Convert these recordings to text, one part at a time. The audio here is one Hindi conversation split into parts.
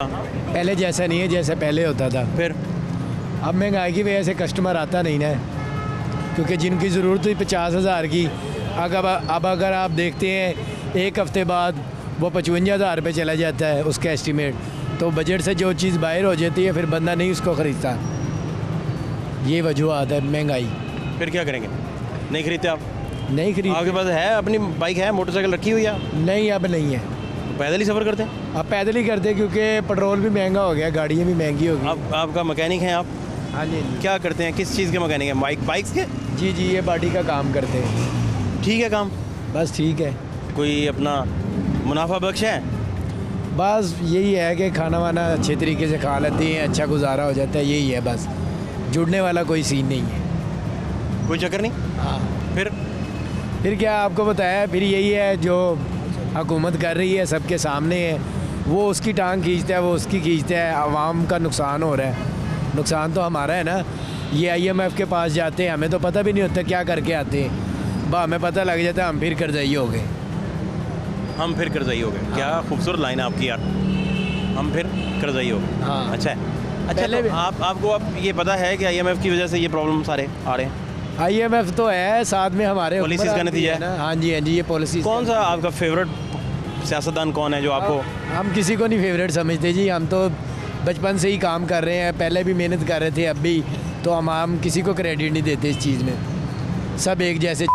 पहले जैसा नहीं है जैसे पहले होता था। फिर अब महंगाई की वजह से कस्टमर आता नहीं ना, क्योंकि जिनकी ज़रूरत थी 50,000 की, अब अगर आप देखते हैं एक हफ़्ते बाद वो 55,000 पे चला जाता है उसका एस्टीमेट, तो बजट से जो चीज़ बाहर हो जाती है फिर बंदा नहीं उसको ख़रीदता। ये वजूहत है महंगाई। फिर क्या करेंगे? नहीं खरीदते आप? नहीं खरीद, आपके पास है अपनी बाइक है, मोटरसाइकिल रखी हुई है? नहीं अब नहीं है, पैदल ही सफ़र करते हैं? अब पैदल ही करते क्योंकि पेट्रोल भी महंगा हो गया, गाड़ियाँ भी महंगी हो गई। आपका मैकेनिक हैं आप? हाँ जी क्या करते हैं, किस चीज़ के मैकेनिक हैं? बाइक्स के? जी, ये बॉडी का काम करते हैं। ठीक है काम? बस ठीक है, कोई अपना मुनाफा बख्श है? बस यही है कि खाना वाना अच्छे तरीके से खा लेते हैं, अच्छा गुजारा हो जाता है, यही है बस, जुड़ने वाला कोई सीन नहीं है। कोई चक्कर नहीं? हाँ, फिर क्या आपको बताया, फिर यही है जो हुकूमत कर रही है सबके सामने है, वो उसकी टांग खींचता है, वो उसकी खींचता है, आवाम का नुकसान हो रहा है। नुकसान तो हमारा है ना। ये IMF के पास जाते हैं, हमें तो पता भी नहीं होता क्या करके आते हैं, हमें पता लग जाता है हम फिर कर्ज़ई हो गए। हम फिर कर्ज़ई हो गए? क्या खूबसूरत लाइन है आपकी यार, हम फिर कर्ज़ई हो गए। हाँ। अच्छा है। अच्छा, पहले तो भी आपको अब ये पता है कि IMF की वजह से ये प्रॉब्लम सारे आ रहे हैं? IMF तो है, साथ में हमारे पॉलिसीज़ का नतीजा है ना। हाँ जी, ये पॉलिसी। कौन सा आपका फेवरेट सियासतदान कौन है जो आपको? हम किसी को नहीं फेवरेट समझते जी, हम तो बचपन से ही काम कर रहे हैं, पहले भी मेहनत कर रहे थे, अब भी, तो हम किसी को क्रेडिट नहीं देते इस चीज़ में, सब एक जैसे।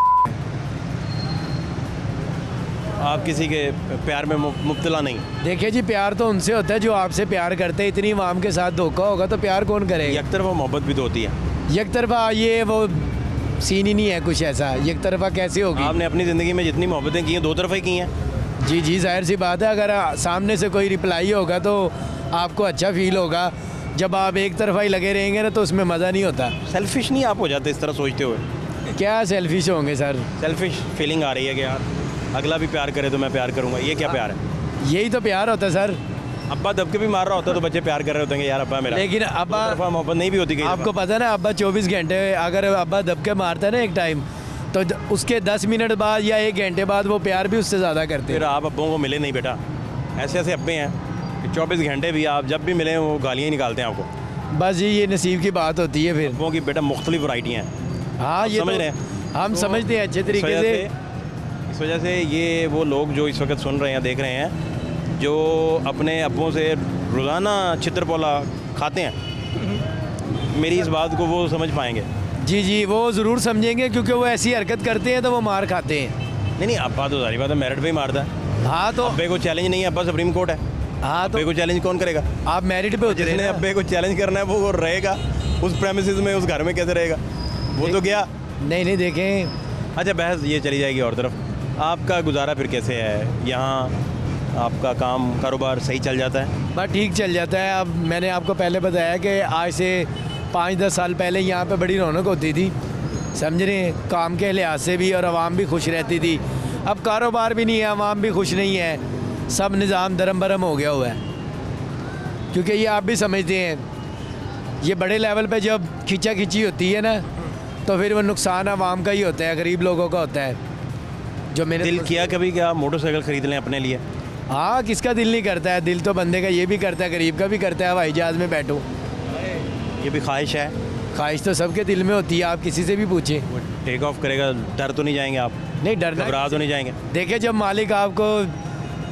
आप किसी के प्यार में मुब्तला नहीं? देखिए जी, प्यार तो उनसे होता है जो आपसे प्यार करते हैं, इतनी आवाम के साथ धोखा होगा तो प्यार कौन करेगा? एक तरफा मोहब्बत भी तो होती है। एक तरफा ये वो सीन ही नहीं है कुछ ऐसा, एक तरफा कैसे होगी? आपने अपनी ज़िंदगी में जितनी मोहब्बतें की हैं, दो तरफा ही की हैं। जी, जाहिर सी बात है, अगर सामने से कोई रिप्लाई होगा तो आपको अच्छा फील होगा, जब आप एक तरफा ही लगे रहेंगे ना तो उसमें मज़ा नहीं होता। सेल्फिश नहीं आप हो जाते इस तरह सोचते हुए? क्या सेल्फिश होंगे सर? सेल्फिश फीलिंग आ रही है कि यार अगला भी प्यार करे तो मैं प्यार करूँगा, ये क्या प्यार है? यही तो प्यार होता है सर। अब्बा दबके भी मार रहा होता तो बच्चे प्यार कर रहे होते हैं यार अब्बा मेरा। लेकिन अब्बा, दो तरफा मोहब्बत नहीं भी होती कई आपको दफ़ा। पता है ना, अब्बा 24 घंटे, अगर अब्बा दबके मारता है ना एक टाइम, तो उसके 10 मिनट बाद या 1 घंटे बाद वो प्यार भी उससे ज़्यादा करते फिर हैं। आप अब्बों को मिले नहीं बेटा, ऐसे ऐसे अब्बे हैं कि 24 घंटे भी आप जब भी मिले वो गालियाँ ही निकालते हैं आपको। बस ये नसीब की बात होती है फिर। अब्बों की बेटा मुख्तलिफ वैरायटियाँ हैं। हाँ, ये समझ तो रहे हैं? हम तो समझते हैं अच्छे तरीके से। इस वजह से ये वो लोग जो इस वक्त सुन रहे हैं, देख रहे हैं, जो अपने अब्बों से रोज़ाना चित्रपोला खाते हैं, मेरी इस बात को वो समझ पाएंगे। जी, वो ज़रूर समझेंगे, क्योंकि वो ऐसी हरकत करते हैं तो वो मार खाते हैं। नहीं, अब्बा तो सारी बात है, मेरिट पे ही मारता है। हाँ तो अब्बे को चैलेंज नहीं है, अब्बा सुप्रीम कोर्ट है। हाँ तो अब्बे को चैलेंज कौन करेगा? आप मेरिट पे होते जिसने हैं। अब्बे को चैलेंज करना है वो रहेगा उस प्रेमिसेस में, उस घर में कैसे रहेगा? वो तो गया। नहीं देखें, अच्छा, बहस ये चली जाएगी और तरफ। आपका गुजारा फिर कैसे है यहाँ? आपका काम कारोबार सही चल जाता है? बस ठीक चल जाता है। अब मैंने आपको पहले बताया कि आज से 5-10 साल पहले यहाँ पे बड़ी रौनक होती थी, समझ रहे हैं, काम के लिहाज से भी, और आवाम भी खुश रहती थी। अब कारोबार भी नहीं है, आवाम भी खुश नहीं है, सब निज़ाम दरम बरम हो गया हुआ है। क्योंकि ये आप भी समझते हैं, ये बड़े लेवल पे जब खींचा खींची होती है ना, तो फिर वो नुकसान आवाम का ही होता है, गरीब लोगों का होता है। जो मैंने दिल किया कभी कि आप मोटरसाइकिल ख़रीद लें अपने लिए? हाँ, किसका दिल नहीं करता है? दिल तो बंदे का ये भी करता है, गरीब का भी करता है, हवाई जहाज़ में बैठूँ। ये भी ख्वाहिश है? ख्वाहिश तो सबके दिल में होती है, आप किसी से भी पूछें। वो टेक ऑफ करेगा, डर तो नहीं जाएंगे आप? नहीं, डरना, घबरा तो नहीं जाएंगे? देखिए, जब मालिक आपको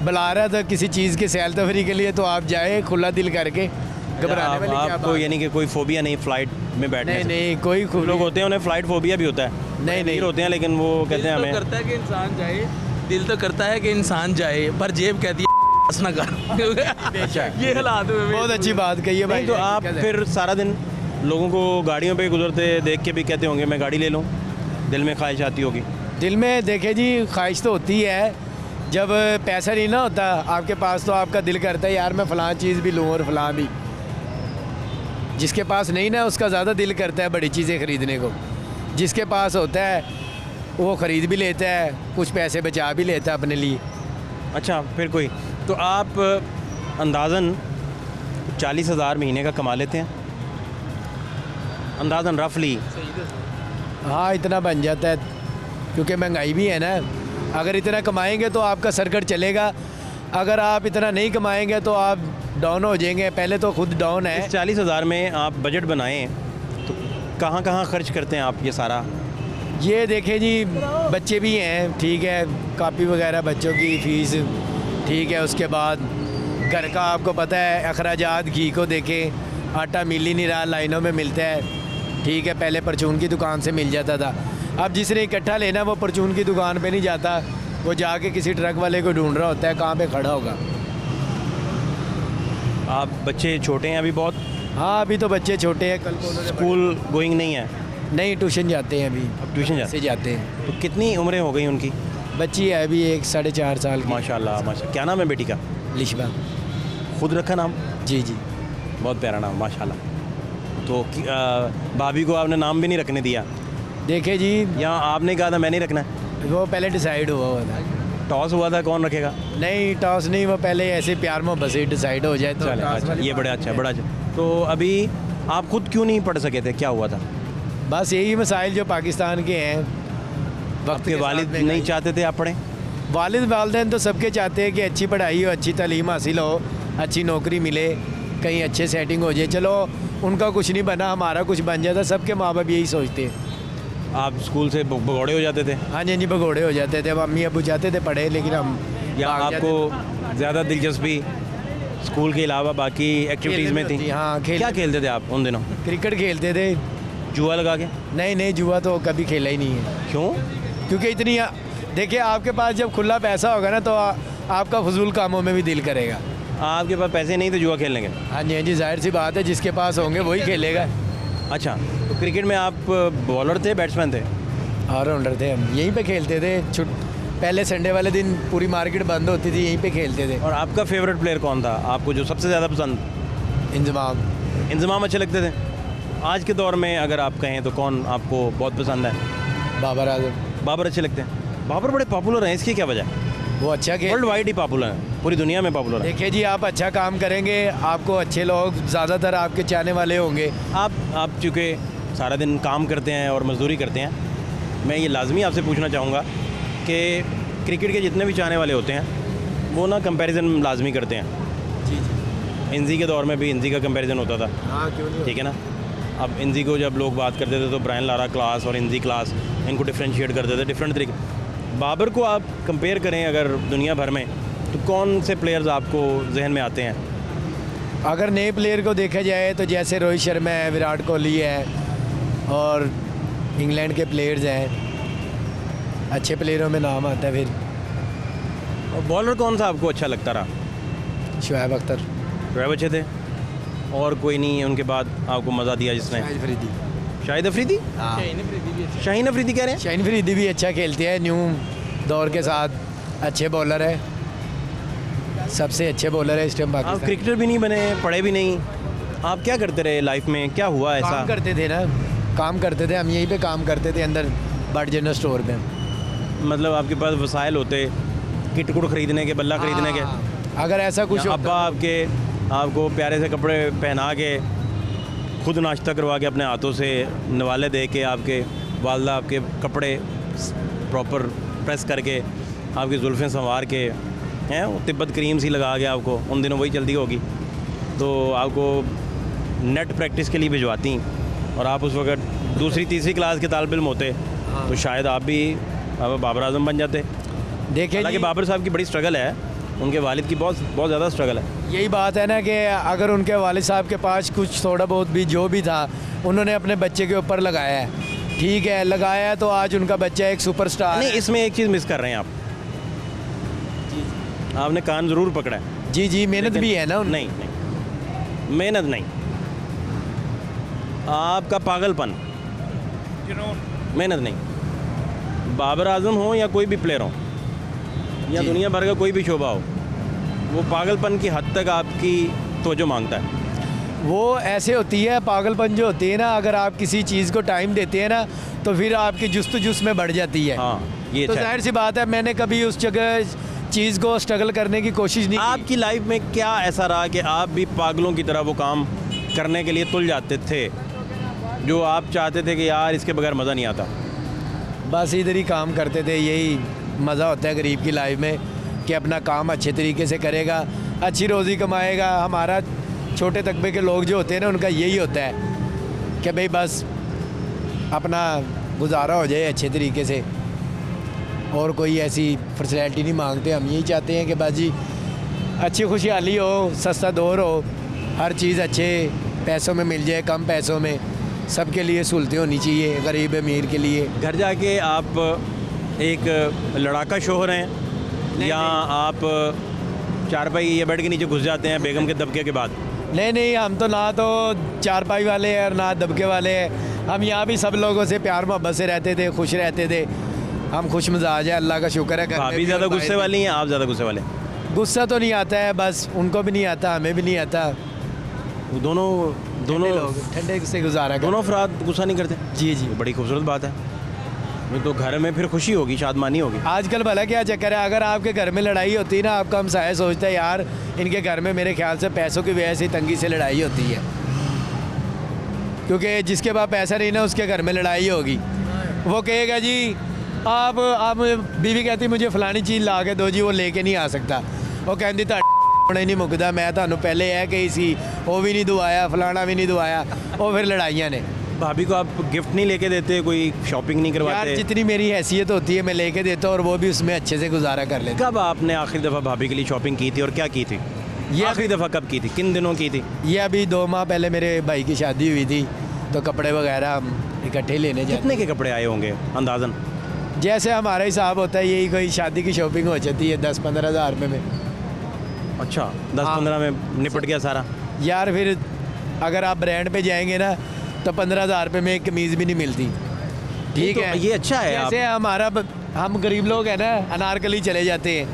बुला रहा था किसी चीज़ के सैल तफरी के लिए, तो आप जाए खुला दिल करके, घबराने वाली क्या आपको बात? यानी कि कोई फोबिया नहीं फ्लाइट में बैठने से? नहीं, कोई कुछ लोग होते हैं उन्हें फ्लाइट फोबिया भी होता है। नहीं होते हैं, लेकिन वो कहते हैं हमें। करता है कि इंसान जाए, दिल तो करता है कि इंसान जाए, पर जेब कहती है ना कर। ये हालात में बहुत अच्छी बात कही है भाई। नहीं तो आप फिर सारा दिन लोगों को गाड़ियों पे गुजरते देख के भी कहते होंगे मैं गाड़ी ले लूँ, दिल में ख्वाहिश आती होगी? दिल में देखे जी, ख्वाहिश तो होती है, जब पैसा नहीं ना होता आपके पास तो आपका दिल करता है यार मैं फ़लाँ चीज़ भी लूँ और फ़लाँ भी। जिसके पास नहीं ना, उसका ज़्यादा दिल करता है बड़ी चीज़ें ख़रीदने को। जिसके पास होता है वो ख़रीद भी लेता है, कुछ पैसे बचा भी लेता है अपने लिए। अच्छा, फिर कोई तो आप अंदाज़न 40,000 महीने का कमा लेते हैं अंदाज़न, रफली? हाँ, इतना बन जाता है, क्योंकि महंगाई भी है ना। अगर इतना कमाएंगे तो आपका सर्कट चलेगा, अगर आप इतना नहीं कमाएंगे तो आप डाउन हो जाएंगे, पहले तो खुद डाउन है। इस 40,000 में आप बजट बनाएं तो कहाँ कहाँ खर्च करते हैं आप ये सारा? ये देखें जी, बच्चे भी हैं, ठीक है, कापी वगैरह बच्चों की फ़ीस, ठीक है, उसके बाद घर का आपको पता है अखराजात, घी को देखें, आटा मिल ही नहीं रहा, लाइनों में मिलता है, ठीक है, पहले परचून की दुकान से मिल जाता था। अब जिसने इकट्ठा लेना वो परचून की दुकान पे नहीं जाता, वो जाके किसी ट्रक वाले को ढूंढ रहा होता है कहाँ पे खड़ा होगा। आप बच्चे छोटे हैं अभी बहुत? हाँ, अभी तो बच्चे छोटे हैं, कल को उन्होंने स्कूल गोइंग नहीं है? नहीं, ट्यूशन जाते हैं अभी। अब ट्यूशन जाते से जाते हैं। तो कितनी उम्रें हो गई उनकी? बच्ची है अभी एक 4.5 साल की। माशाल्लाह माशाल्लाह। क्या नाम है बेटी का? लिशबा। खुद रखा नाम? जी जी। बहुत प्यारा नाम माशाल्लाह। तो भाभी को आपने नाम भी नहीं रखने दिया? देखे जी, या आपने कहा था मैं नहीं रखना? वो पहले डिसाइड हुआ था। टॉस हुआ था कौन रखेगा? नहीं, टॉस नहीं, वो पहले ऐसे प्यार मोहब्बत से डिसाइड हो जाए तो चले, टॉस अच्छा, वाली ये बात बड़ा नहीं अच्छा है। बड़ा अच्छा। तो अभी आप खुद क्यों नहीं पढ़ सके थे, क्या हुआ था? बस यही मसाइल जो पाकिस्तान के हैं। वक्त आपके के साथ वालिद महंगाई। नहीं चाहते थे आप पढ़ें? वालिद वालदैन तो सबके चाहते हैं कि अच्छी पढ़ाई हो, अच्छी तालीम हासिल हो, अच्छी नौकरी मिले, कहीं अच्छे सेटिंग हो जाए। चलो उनका कुछ नहीं बना, हमारा कुछ बन जाता, सबके माँ बाप यही सोचते हैं। आप स्कूल से भगौड़े हो जाते थे हाँ जी, हाँ जी, भगोड़े हो जाते थे। अब अम्मी अबू चाहते थे पढ़े, लेकिन हम या भाग जाते आपको ज़्यादा दिलचस्पी स्कूल के अलावा बाकी एक्टिविटीज़ में खेलने थी? में होती, हाँ, खेल- क्या खेलते थे आप उन दिनों? क्रिकेट खेलते थे। जुआ लगा के? नहीं नहीं, जुआ तो कभी खेला ही नहीं है, क्यों? क्योंकि इतनी देखिए, आपके पास जब खुला पैसा होगा ना तो आपका फजूल कामों में भी दिल करेगा। आपके पास पैसे नहीं थे जुआ खेलने के? हाँ जी, हाँ जी, जाहिर सी बात है, जिसके पास होंगे वही खेलेगा। अच्छा, तो क्रिकेट में आप बॉलर थे बैट्समैन थे? ऑलराउंडर थे हम, यहीं पे खेलते थे। पहले संडे वाले दिन पूरी मार्केट बंद होती थी, यहीं पे खेलते थे। और आपका फेवरेट प्लेयर कौन था आपको, जो सबसे ज़्यादा पसंद? इंजमाम। इंजमाम अच्छे लगते थे। आज के दौर में अगर आप कहें तो कौन आपको बहुत पसंद है? बाबर आजम। बाबर अच्छे लगते हैं। बाबर बड़े पॉपुलर हैं, इसकी क्या वजह है? वो अच्छा खेल। वर्ल्ड वाइड ही पॉपुलर है, पूरी दुनिया में पॉपुलर है। देखिए जी, आप अच्छा काम करेंगे, आपको अच्छे लोग ज़्यादातर आपके चाहने वाले होंगे। आप चूँकि सारा दिन काम करते हैं और मजदूरी करते हैं, मैं ये लाजमी आपसे पूछना चाहूँगा कि क्रिकेट के जितने भी चाहने वाले होते हैं वो ना कंपैरिजन लाजमी करते हैं। जी जी। इंजी के दौर में भी इंजी का कंपैरिजन होता था, हाँ, क्यों नहीं। ठीक है ना? अब इंजी को जब लोग बात करते थे तो ब्रायन लारा क्लास और इंजी क्लास, इनको डिफ्रेंशिएट करते थे डिफरेंट तरीके। बाबर को आप कंपेयर करें अगर दुनिया भर में, तो कौन से प्लेयर्स आपको जहन में आते हैं? अगर नए प्लेयर को देखा जाए तो जैसे रोहित शर्मा है, विराट कोहली है, और इंग्लैंड के प्लेयर्स हैं, अच्छे प्लेयरों में नाम आता है। फिर और बॉलर कौन सा आपको अच्छा लगता रहा? शुएब अख्तर। शुएब अच्छे थे, और कोई नहीं उनके बाद आपको मज़ा दिया जिसने? शाहिद अफरीदी। शाहिद अफरीदी? हाँ, शाहीन अफरीदी कह रहे हैं? शाहिद अफरीदी भी अच्छा खेलते हैं, न्यू दौर के साथ अच्छे बॉलर है, सबसे अच्छे बॉलर है इस टाइम आप पाकिस्तान। क्रिकेटर भी नहीं बने, पढ़े भी नहीं, आप क्या करते रहे लाइफ में, क्या हुआ ऐसा? काम करते थे ना, काम करते थे हम, यहीं पे काम करते थे अंदर बट जनरल स्टोर पे। मतलब आपके पास वसाइल होते किट कुट खरीदने के, बल्ला खरीदने के? हाँ, अगर ऐसा कुछ या होता- अब्बा आपको प्यारे से कपड़े पहना के, खुद नाश्ता करवा के, अपने हाथों से नवाले दे के, आपके वालदा आपके कपड़े प्रॉपर प्रेस करके, आपकी जुल्फ़ें संवार के, हैं वो तिब्बत क्रीम सी लगा के, आपको उन दिनों वही चलती होगी, तो आपको नेट प्रैक्टिस के लिए भिजवाती, और आप उस वक्त दूसरी तीसरी क्लास के तालिब इल्म होते, तो शायद आप भी बाबर आजम बन जाते। देखिए हालांकि जी, बाबर साहब की बड़ी स्ट्रगल है, उनके वालिद की बहुत बहुत ज़्यादा स्ट्रगल है। यही बात है ना कि अगर उनके वालिद साहब के पास कुछ थोड़ा बहुत भी जो भी था उन्होंने अपने बच्चे के ऊपर लगाया है, ठीक है, लगाया है, तो आज उनका बच्चा एक सुपरस्टार नहीं, है। इसमें एक चीज़ मिस कर रहे हैं आप, आपने कान ज़रूर पकड़ा है। जी जी, मेहनत लेकिन- भी है ना उन- नहीं नहीं, मेहनत नहीं, आपका पागलपन, मेहनत नहीं। बाबर आजम हो या कोई भी प्लेयर हो या जी। दुनिया भर का कोई भी शोबा हो, वो पागलपन की हद तक आपकी तवज्जो मांगता है। वो ऐसे होती है, पागलपन जो होती है ना, अगर आप किसी चीज़ को टाइम देते हैं ना तो फिर आपकी जुस्तजुस में बढ़ जाती है। हाँ, ये तो अच्छा है। जाहिर सी बात है, मैंने कभी उस जगह चीज़ को स्ट्रगल करने की कोशिश नहीं की। आपकी लाइफ में क्या ऐसा रहा कि आप भी पागलों की तरह वो काम करने के लिए तुल जाते थे जो आप चाहते थे कि यार इसके बगैर मज़ा नहीं आता? बस इधर ही काम करते थे, यही मज़ा होता है गरीब की लाइफ में कि अपना काम अच्छे तरीके से करेगा, अच्छी रोज़ी कमाएगा। हमारा छोटे तबके के लोग जो होते हैं ना, उनका यही होता है कि भाई बस अपना गुजारा हो जाए अच्छे तरीके से, और कोई ऐसी फैसिलिटी नहीं मांगते। हम यही चाहते हैं कि बाजी अच्छी खुशहाली हो, सस्ता दौर हो, हर चीज़ अच्छे पैसों में मिल जाए, कम पैसों में, सबके लिए सहूलतें होनी चाहिए, गरीब अमीर के लिए। घर जाके आप एक लड़ाका शोहर हैं या आप चारपाई या बेड के नीचे घुस जाते हैं बेगम के दबके के बाद? नहीं नहीं, हम तो ना तो चारपाई वाले हैं और ना दबके वाले हैं। हम यहाँ भी सब लोगों से प्यार मोहब्बत से रहते थे, खुश रहते थे। हम खुश मिजाज है, अल्लाह का शुक्र है। घर में भाभी भी ज़्यादा और गुस्से बाहर वाली हैं, आप ज़्यादा गुस्से वाले हैं? भी। गुस्सा तो नहीं आता है, बस उनको भी नहीं आता, हमें भी नहीं आता। वो दोनों लोग ठंडे से गुजारा करते। दोनों अफराद गुस्सा नहीं करते? जी जी। बड़ी खूबसूरत बात है। ये तो घर में फिर खुशी होगी, शादमानी होगी। आजकल भला क्या चक्कर है, अगर आपके घर में लड़ाई होती है ना, आपका हमसाया सोचता है यार इनके घर में मेरे ख्याल से पैसों की वजह से तंगी से लड़ाई होती है, क्योंकि जिसके पास पैसा नहीं ना उसके घर में लड़ाई होगी। वो कहेगा जी आप बीवी कहती मुझे फलानी चीज़ ला के दो जी, वो लेके नहीं आ सकता। वो कहती होने नहीं मुकदा, मैं थानू पहले है कि सी वो भी नहीं दुआया, फलाना भी नहीं दुआया, वो फिर लड़ाइयाँ ने। भाभी को आप गिफ्ट नहीं लेके देते, कोई शॉपिंग नहीं यार करवाते? जितनी मेरी हैसियत होती है मैं लेके देता हूँ, और वो भी उसमें अच्छे से गुजारा कर लेता कब आपने आखिरी दफ़ा भाभी के लिए शॉपिंग की थी और क्या की थी? ये आखिरी दफ़ा कब की थी, किन दिनों की थी? हूँ। ये अभी 2 माह पहले मेरे भाई की शादी हुई थी, तो कपड़े वगैरह हम इकट्ठे लेने जाते। कितने के कपड़े आए होंगे अंदाज़न? जैसे हमारा हिसाब होता है, यही कोई शादी की शॉपिंग हो जाती है 10-15 हज़ार रुपये में। अच्छा, 10-15 में निपट गया सारा? यार फिर अगर आप ब्रांड पे जाएंगे ना तो 15 हज़ार रुपये में एक कमीज़ भी नहीं मिलती। ठीक तो है, ये अच्छा है। आप जैसे हम गरीब लोग हैं ना, अनारकली चले जाते हैं,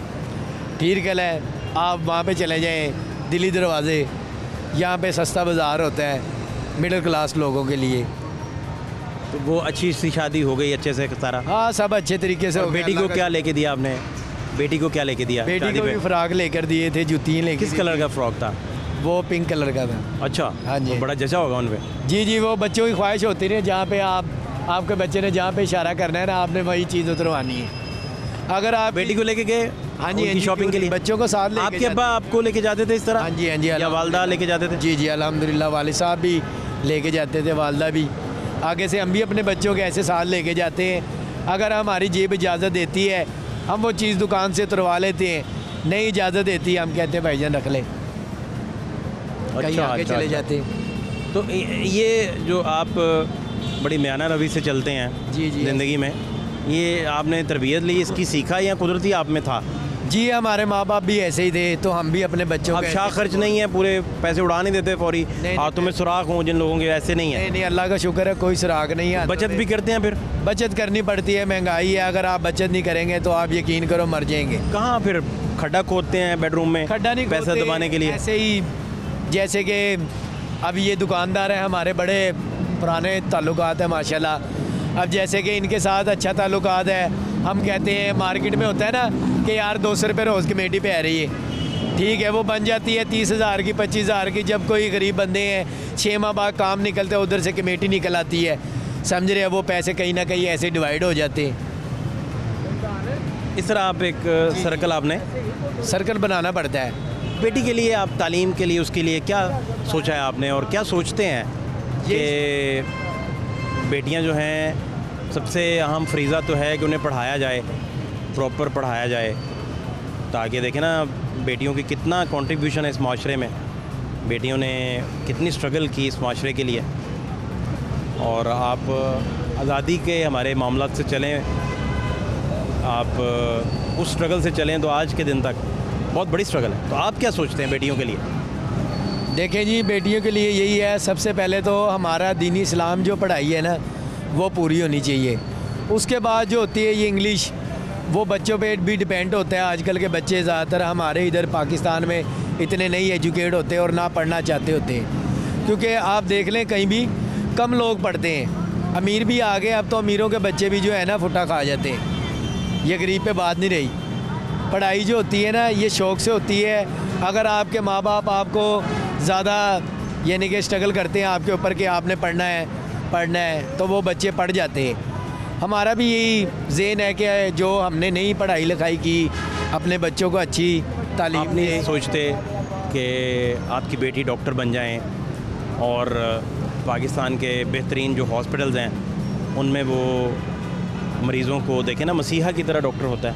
ठीक है, आप वहाँ पे चले जाएं, दिल्ली दरवाज़े, यहाँ पे सस्ता बाज़ार होता है मिडिल क्लास लोगों के लिए। तो वो अच्छी सी शादी हो गई अच्छे से सारा? हाँ, सब अच्छे तरीके से और हो गया, बेटी को अल्लाह का क्या लेके दिया आपने? बेटी को क्या लेके दिया बेटी शादी को पे? भी फ्रॉक लेकर दिए थे, जूतियाँ लेकर किस कलर का फ्रॉक था? वो पिंक कलर का था। अच्छा, हाँ जी। वो बड़ा जचा होगा उन पे। जी जी, वो बच्चों की ख्वाहिश होती है, जहाँ पे आपके बच्चे ने जहाँ पे इशारा करना है ना, आपने वही चीज़ उतरवानी है। अगर आप बेटी को लेके गए? हाँ जी, उनकी शॉपिंग के लिए बच्चों को साथ लेके आपके अब्बा आपको लेके जाते थे इस तरह? हाँ जी हाँ जी, या वालदा लेके जाते थे? जी जी, अल्हम्दुलिल्लाह वालिद साहब भी लेके जाते थे, वालदा भी। आगे से हम भी अपने बच्चों के ऐसे साथ लेके जाते हैं। अगर हमारी जेब इजाज़त देती है, हम वो चीज़ दुकान से उतरवा लेते हैं। नहीं इजाज़त देती, हम कहते हैं भाईजान रख ले, कहीं आगे चले जाते हैं। तो ये जो आप बड़ी म्याना रवि से चलते हैं जी जी ज़िंदगी में, ये आपने तरबियत ली, इसकी सीखा या कुदरती आप में था? जी, हमारे माँ बाप भी ऐसे ही थे, तो हम भी अपने बच्चों आप को शाह खर्च नहीं है, पूरे पैसे उड़ा नहीं देते फौरी नहीं, हाथों में सुराख हों जिन लोगों के, ऐसे नहीं है? नहीं नहीं, अल्लाह का शुक्र है, कोई सुराग नहीं है। बचत भी करते हैं? फिर बचत करनी पड़ती है, महंगाई है, अगर आप बचत नहीं करेंगे तो आप यकीन करो मर जाएंगे। कहाँ फिर खड्डा खोदते हैं बेडरूम में खड्डा नहीं पैसा खोदते, दबाने के लिए? ऐसे ही, जैसे कि अब ये दुकानदार हैं हमारे, बड़े पुराने ताल्लुकात हैं माशाल्लाह। अब जैसे कि इनके साथ अच्छा ताल्लुकात है, हम कहते हैं मार्केट में होता है ना कि यार 200 रुपये रोज़ कमेटी पे आ रही है, ठीक है, वो बन जाती है 30 हज़ार की, 25 हज़ार की। जब कोई गरीब बंदे हैं 6 माह बाद काम निकलते हैं, उधर से कमेटी निकल आती है, समझ रहे हैं, वो पैसे कहीं ना कहीं ऐसे डिवाइड हो जाते हैं। इस तरह आप एक सर्कल आपने सर्कल बनाना पड़ता है। बेटी के लिए, आप तालीम के लिए, उसके लिए क्या सोचा है आपने और क्या सोचते हैं कि बेटियां जो हैं, सबसे अहम फरीज़ा तो है कि उन्हें पढ़ाया जाए, प्रॉपर पढ़ाया जाए, ताकि देखें ना बेटियों की कितना कंट्रीब्यूशन है इस माशरे में, बेटियों ने कितनी स्ट्रगल की इस माशरे के लिए। और आप आज़ादी के हमारे मामलात से चलें, आप उस स्ट्रगल से चलें तो आज के दिन तक बहुत बड़ी स्ट्रगल है। तो आप क्या सोचते हैं बेटियों के लिए? देखें जी, बेटियों के लिए यही है, सबसे पहले तो हमारा दीनी इस्लाम जो पढ़ाई है ना, वो पूरी होनी चाहिए। उसके बाद जो होती है ये इंग्लिश, वो बच्चों पे भी डिपेंड होता है। आजकल के बच्चे ज़्यादातर हमारे इधर पाकिस्तान में इतने नहीं एजुकेट होते और ना पढ़ना चाहते होते हैं, क्योंकि आप देख लें कहीं भी कम लोग पढ़ते हैं। अमीर भी आ गए, अब तो अमीरों के बच्चे भी जो है ना फुटा खा जाते हैं। ये गरीब पे बात नहीं रही। पढ़ाई जो होती है ना, ये शौक़ से होती है। अगर आपके माँ बाप आपको ज़्यादा यानी कि स्ट्रगल करते हैं आपके ऊपर कि आपने पढ़ना है, तो वो बच्चे पढ़ जाते हैं। हमारा भी यही ज़हन है कि जो हमने नहीं पढ़ाई लिखाई की, अपने बच्चों को अच्छी तालीम आप नहीं दें। सोचते कि आपकी बेटी डॉक्टर बन जाएं और पाकिस्तान के बेहतरीन जो हॉस्पिटल्स हैं उनमें वो मरीज़ों को देखें ना, मसीहा की तरह डॉक्टर होता है।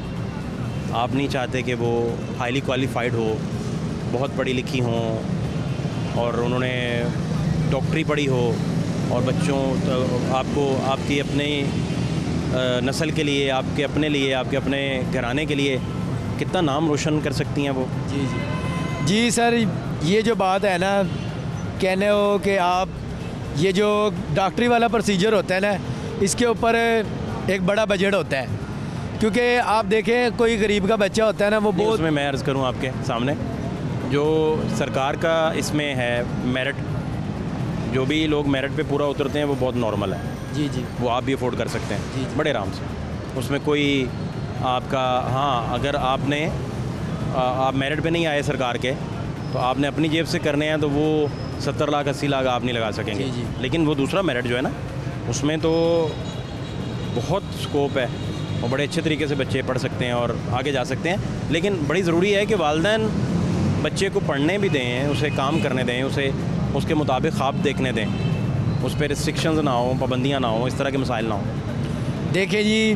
आप नहीं चाहते कि वो हाईली क्वालिफाइड हो, बहुत पढ़ी लिखी हों और उन्होंने डॉक्टरी पढ़ी हो और बच्चों आपको आपकी अपने नस्ल के लिए, आपके अपने घराने के लिए कितना नाम रोशन कर सकती हैं वो। जी सर, ये जो बात है ना, कहने हो कि आप ये जो डॉक्टरी वाला प्रोसीजर होता है ना, इसके ऊपर एक बड़ा बजट होता है, क्योंकि आप देखें कोई गरीब का बच्चा होता है ना, वो बहुत उसमें मैं अर्ज़ करूं आपके सामने, जो सरकार का इसमें है मेरिट, जो भी लोग मेरिट पे पूरा उतरते हैं वो बहुत नॉर्मल है। जी वो आप भी अफोर्ड कर सकते हैं जी। बड़े आराम से, उसमें कोई आपका, हाँ अगर आपने आप मेरिट पे नहीं आए सरकार के तो आपने अपनी जेब से करने हैं तो वो 70 लाख 80 लाख आप नहीं लगा सकेंगे। जी। लेकिन वो दूसरा मेरिट जो है ना, उसमें तो बहुत स्कोप है और बड़े अच्छे तरीके से बच्चे पढ़ सकते हैं और आगे जा सकते हैं। लेकिन बड़ी ज़रूरी है कि वालिदैन बच्चे को पढ़ने भी दें, उसे काम करने दें, उसे उसके मुताबिक ख्वाब देखने दें, उस पर रिस्ट्रिक्शंस ना हो, पाबंदियाँ ना हो, इस तरह के मसाइल ना हो। देखिए जी,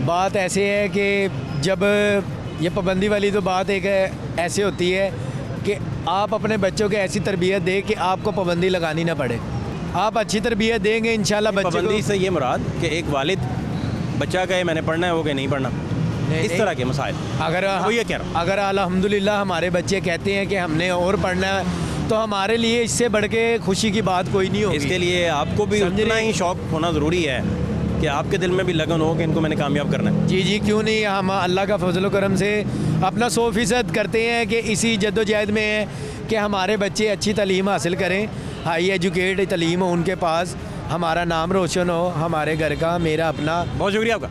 बात ऐसे है कि जब ये पाबंदी वाली तो बात एक ऐसे होती है कि आप अपने बच्चों को ऐसी तरबियत दें कि आपको पाबंदी लगानी ना पड़े। आप अच्छी तरबियत देंगे इंशाल्लाह बच्चे पाबंदी को। से ये मुराद कि एक वालिद बच्चा कहे मैंने पढ़ना है, वो कहे नहीं पढ़ना, इस तरह के मसाइल। अगर वो ये कह रहा हूँ। अगर अल्हम्दुलिल्लाह हमारे बच्चे कहते हैं कि हमने और पढ़ना है, तो हमारे लिए इससे बढ़ के खुशी की बात कोई नहीं होगी। इसके लिए आपको भी समझ उतना रहे ही शौक होना ज़रूरी है कि आपके दिल में भी लगन हो कि इनको मैंने कामयाब करना है। जी, क्यों नहीं। हम अल्लाह का फजल करम से अपना 100% करते हैं कि इसी जद्दोजहद में है कि हमारे बच्चे अच्छी तालीम हासिल करें, हाई एजुकेट तालीम हो उनके पास, हमारा नाम रोशन हो, हमारे घर का, मेरा अपना। बहुत शुक्रिया आपका।